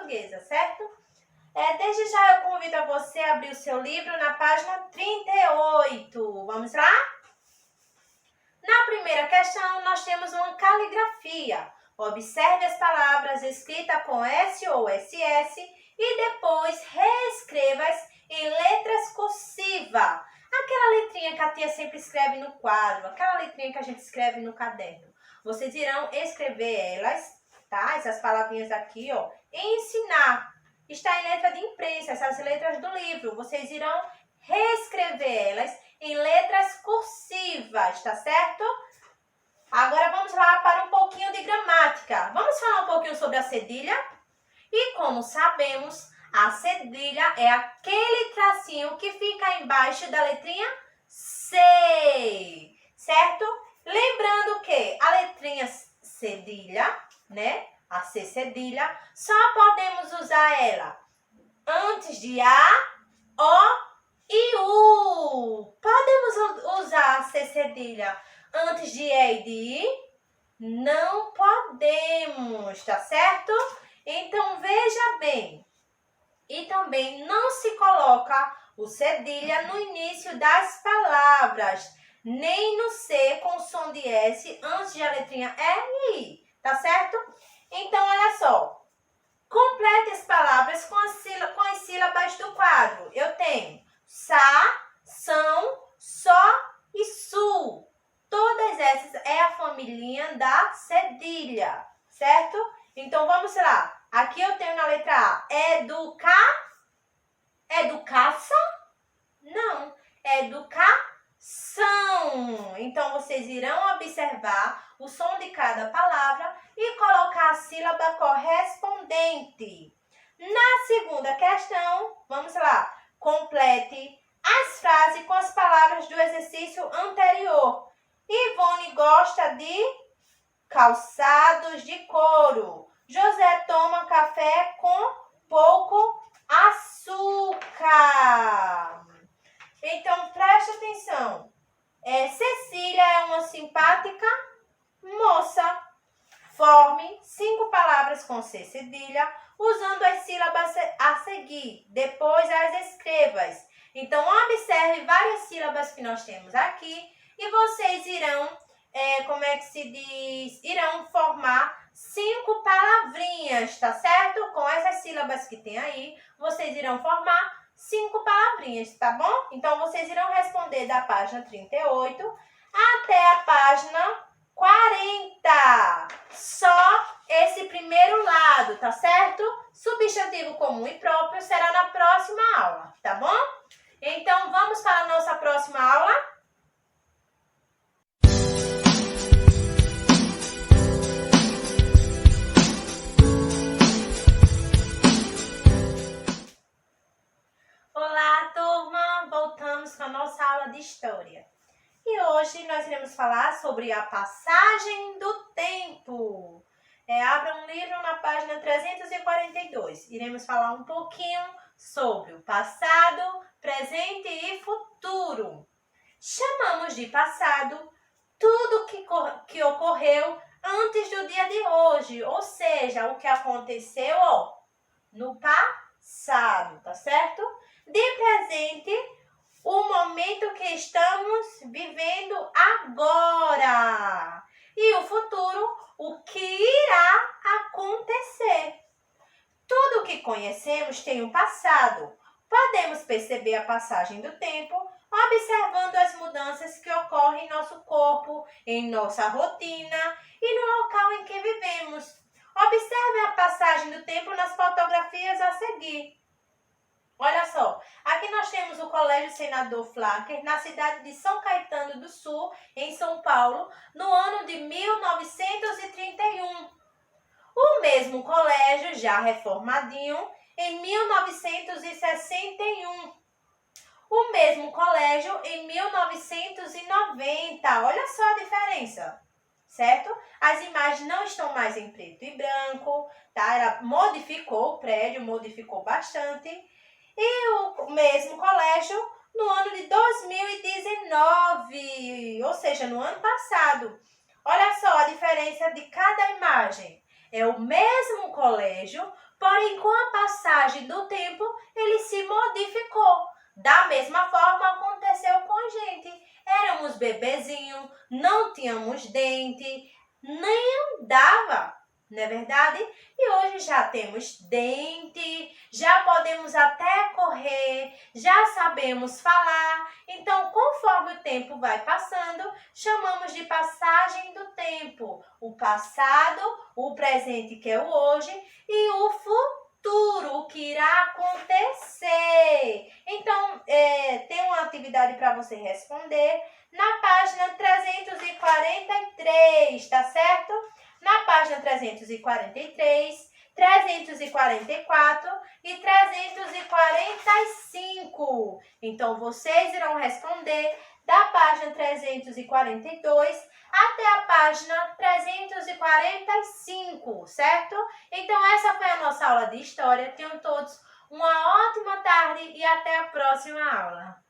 portuguesa, certo? Desde já eu convido a você a abrir o seu livro na página 38. Vamos lá? Na primeira questão, nós temos uma caligrafia. Observe as palavras escritas com S ou SS e depois reescreva-as em letras cursivas. Aquela letrinha que a tia sempre escreve no quadro, aquela letrinha que a gente escreve no caderno. Vocês irão escrever elas, tá? Essas palavrinhas aqui, ó, e ensinar. Está em letra de imprensa, essas letras do livro. Vocês irão reescrever elas em letras cursivas, tá certo? Agora vamos lá para um pouquinho de gramática. Vamos falar um pouquinho sobre a cedilha? E como sabemos, a cedilha é aquele tracinho que fica embaixo da letrinha C, certo? Lembrando que a letrinha cedilha, né? A C cedilha, só podemos usar ela antes de A, O e U. Podemos usar a C cedilha antes de E e de I? Não podemos, tá certo? Então, veja bem. E também não se coloca o cedilha no início das palavras, nem no C com som de S antes da letrinha E e I, tá certo? Então, olha só. Complete as palavras com as sílabas do quadro. Eu tenho sa, são, só e su. Todas essas é a família da cedilha, certo? Então, vamos lá. Aqui eu tenho na letra A, educação? Não, educação. Então, vocês irão observar o som de cada palavra e colocar a sílaba correspondente. Na segunda questão, vamos lá. Complete as frases com as palavras do exercício anterior. Ivone gosta de calçados de couro. José toma café com pouco açúcar. Então, preste atenção. Cecília é uma simpática moça. Forme 5 palavras com C cedilha, usando as sílabas a seguir. Depois as escrevas. Então, observe várias sílabas que nós temos aqui e vocês irão, irão formar 5 palavrinhas, tá certo? Com essas sílabas que tem aí, vocês irão formar 5 palavrinhas, tá bom? Então, vocês irão responder da página 38 até a página 40. Só esse primeiro lado, tá certo? Substantivo comum e próprio será na próxima aula, tá bom? Então, vamos para a nossa próxima aula? Olá, turma! Voltamos com a nossa aula de História. E hoje nós iremos falar sobre a passagem do tempo. Abra um livro na página 342. Iremos falar um pouquinho sobre o passado, presente e futuro. Chamamos de passado tudo que ocorreu antes do dia de hoje, ou seja, o que aconteceu no passado, tá certo? De presente, o momento que estamos vivendo agora. E o futuro, o que irá acontecer. Tudo que conhecemos tem um passado. Podemos perceber a passagem do tempo observando as mudanças que ocorrem em nosso corpo, em nossa rotina e no local em que vivemos. Observe a passagem do tempo nas fotografias a seguir. Olha só, aqui nós temos o Colégio Senador Flacker, na cidade de São Caetano do Sul, em São Paulo, no ano de 1931. O mesmo colégio, já reformadinho, em 1961. O mesmo colégio em 1990. Olha só a diferença, certo? As imagens não estão mais em preto e branco, tá? Ela modificou o prédio, modificou bastante. E o mesmo colégio no ano de 2019, ou seja, no ano passado. Olha só a diferença de cada imagem. É o mesmo colégio porém com a passagem do tempo ele se modificou. Da mesma forma aconteceu com a gente. Éramos bebezinho, não tínhamos dente, nem andava, não é verdade? E hoje já temos dente, já podemos até correr, já sabemos falar. Então, conforme o tempo vai passando, chamamos de passagem do tempo. O passado, o presente que é o hoje e o futuro, o que irá acontecer. Então, tem uma atividade para você responder na página 343, tá certo? Na página 343, 344 e 345. Então, vocês irão responder da página 342 até a página 345, certo? Então, essa foi a nossa aula de história. Tenham todos uma ótima tarde e até a próxima aula.